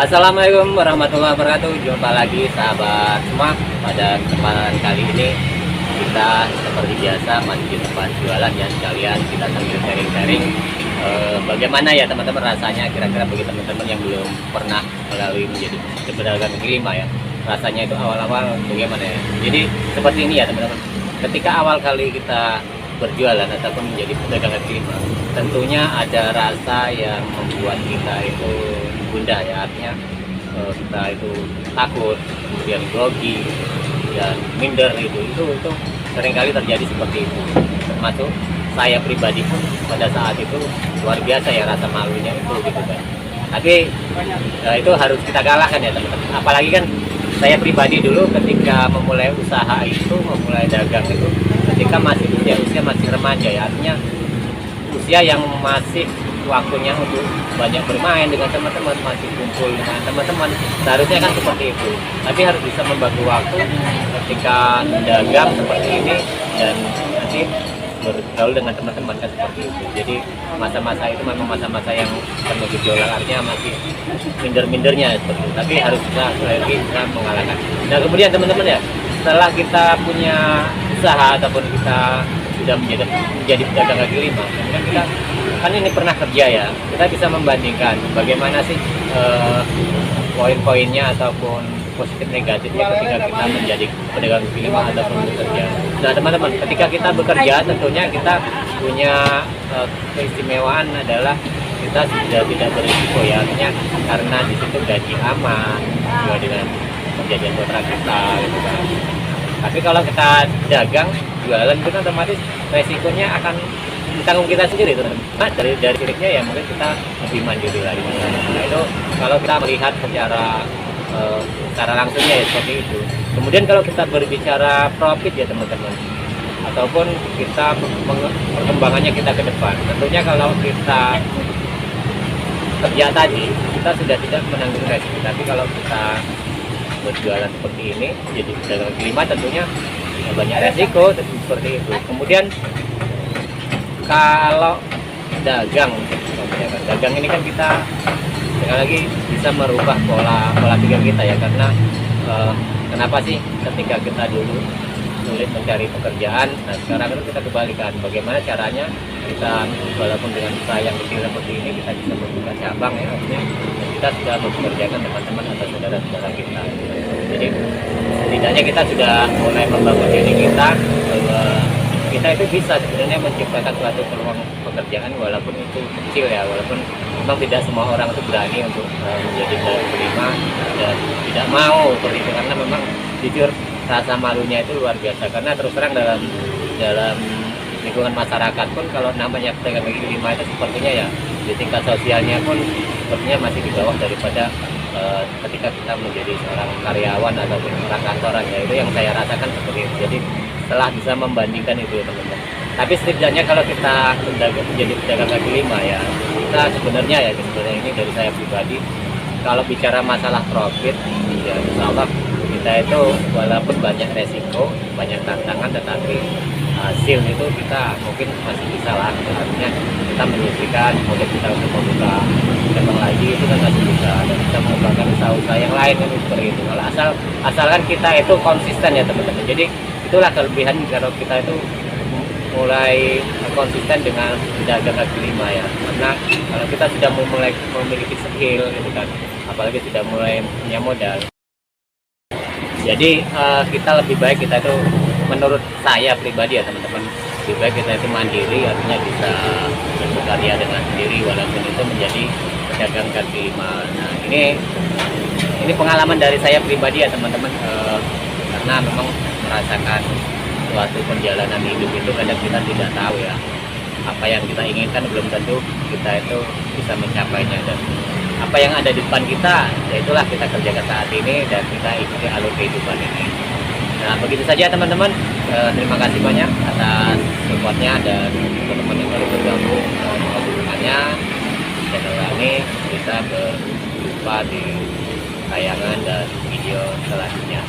Assalamualaikum warahmatullahi wabarakatuh. Jumpa lagi sahabat semua. Pada kesempatan kali ini kita seperti biasa masih di tempat jualan ya, sekalian kita sambil sharing-sharing bagaimana ya teman-teman rasanya kira-kira bagi teman-teman yang belum pernah melalui menjadi pedagang kaki lima ya. Rasanya itu awal-awal bagaimana ya. Jadi seperti ini ya teman-teman. Ketika awal kali kita berjualan ataupun menjadi pedagang kaki lima, tentunya ada rasa yang membuat kita itu gundah ya, artinya kita itu takut, kemudian grogi dan minder itu seringkali terjadi seperti itu. Termasuk saya pribadi pun pada saat itu luar biasa ya rasa malunya itu gitu kan. Tapi itu harus kita galakkan ya teman-teman. Apalagi kan saya pribadi dulu ketika memulai usaha itu, memulai dagang itu ketika masih usia masih remaja ya, artinya usia yang masih waktunya untuk banyak bermain dengan teman-teman, masih kumpul dengan teman-teman, seharusnya kan seperti itu. Tapi harus bisa membagi waktu ketika dagang seperti ini dan nanti bergaul dengan teman-teman kan seperti itu. Jadi masa-masa itu memang masa-masa yang penuh gejolak, artinya masih minder-mindernya seperti itu. Tapi harus bisa mengalahkan. Nah kemudian teman-teman ya, setelah kita punya usaha ataupun kita sudah menjadi pedagang kaki lima, kemudian kita kan ini pernah kerja ya, kita bisa membandingkan bagaimana sih poin-poinnya ataupun positif negatifnya ketika kita menjadi pedagang kaki lima ataupun bekerja. Nah teman-teman, ketika kita bekerja tentunya kita punya keistimewaan adalah kita sudah tidak berisiko ya, artinya karena di situ gaji aman juga dengan kejadian kontrak kita gitu kan. Tapi kalau kita dagang jualan itu kan otomatis resikonya akan ditanggung kita sendiri tuh. Nah, dari siriknya ya mungkin kita lebih mandiri lagi. Nah itu kalau kita melihat secara langsungnya ya seperti itu. Kemudian kalau kita berbicara profit ya teman-teman, ataupun kita perkembangannya kita ke depan, tentunya kalau kita kerja tadi kita sudah tidak menanggung resiko. Tapi kalau kita berjualan seperti ini jadi pedagang kaki lima tentunya banyak resiko seperti itu. Kemudian kalau dagang ini kan kita sekali lagi bisa merubah pola pikir kita ya, karena kenapa sih ketika kita dulu sulit mencari pekerjaan, nah sekarang itu kita kebalikan, bagaimana caranya kita walaupun dengan usaha yang kecil seperti ini kita bisa membuka cabang ya, artinya kita sudah mempekerjakan teman-teman atau saudara-saudara kita. Jadi setidaknya kita sudah mulai membangun diri kita bahwa kita itu bisa sebenarnya menciptakan suatu peluang pekerjaan walaupun itu kecil ya, walaupun memang tidak semua orang itu berani untuk menjadi pedagang kaki lima dan tidak mau seperti itu, karena memang jujur rasa malunya itu luar biasa. Karena terus terang dalam lingkungan masyarakat pun kalau namanya pedagang kaki lima itu sepertinya ya di tingkat sosialnya pun sepertinya masih di bawah daripada ketika kita menjadi seorang karyawan ataupun orang kantoran ya, itu yang saya rasakan seperti itu. Jadi setelah bisa membandingkan itu ya teman-teman, tapi setidaknya kalau kita menjadi pedagang kaki lima ya, kita sebenarnya ini dari saya pribadi, kalau bicara masalah profit ya insya Allah kita itu walaupun banyak resiko, banyak tantangan, tetapi hasil itu kita mungkin masih bisa lah. Artinya kita menyisihkan untuk kita untuk membuka cabang lagi itu kan masih bisa, dan kita mengembangkan usaha-usaha yang lain itu seperti itu. Kalau asalkan kita itu konsisten ya teman-teman. Jadi itulah kelebihan kalau kita itu mulai konsisten dengan pedagang kaki lima ya, karena kalau kita sudah mulai memiliki skill gitu kan, apalagi sudah mulai punya modal, jadi kita lebih baik kita itu, menurut saya pribadi ya teman-teman, lebih baik kita itu mandiri, artinya bisa berkarya dengan sendiri walaupun itu menjadi pedagang kaki lima. Nah ini pengalaman dari saya pribadi ya teman-teman, karena memang merasakan suatu perjalanan hidup itu kadang kita tidak tahu ya, apa yang kita inginkan belum tentu kita itu bisa mencapainya, dan apa yang ada di depan kita ya itulah kita kerjakan saat ini dan kita ikuti alur kehidupan ini. Nah begitu saja teman-teman, terima kasih banyak atas supportnya dan teman-teman yang baru bergabung hubungannya channel ini, bisa berjumpa di tayangan dan video selanjutnya.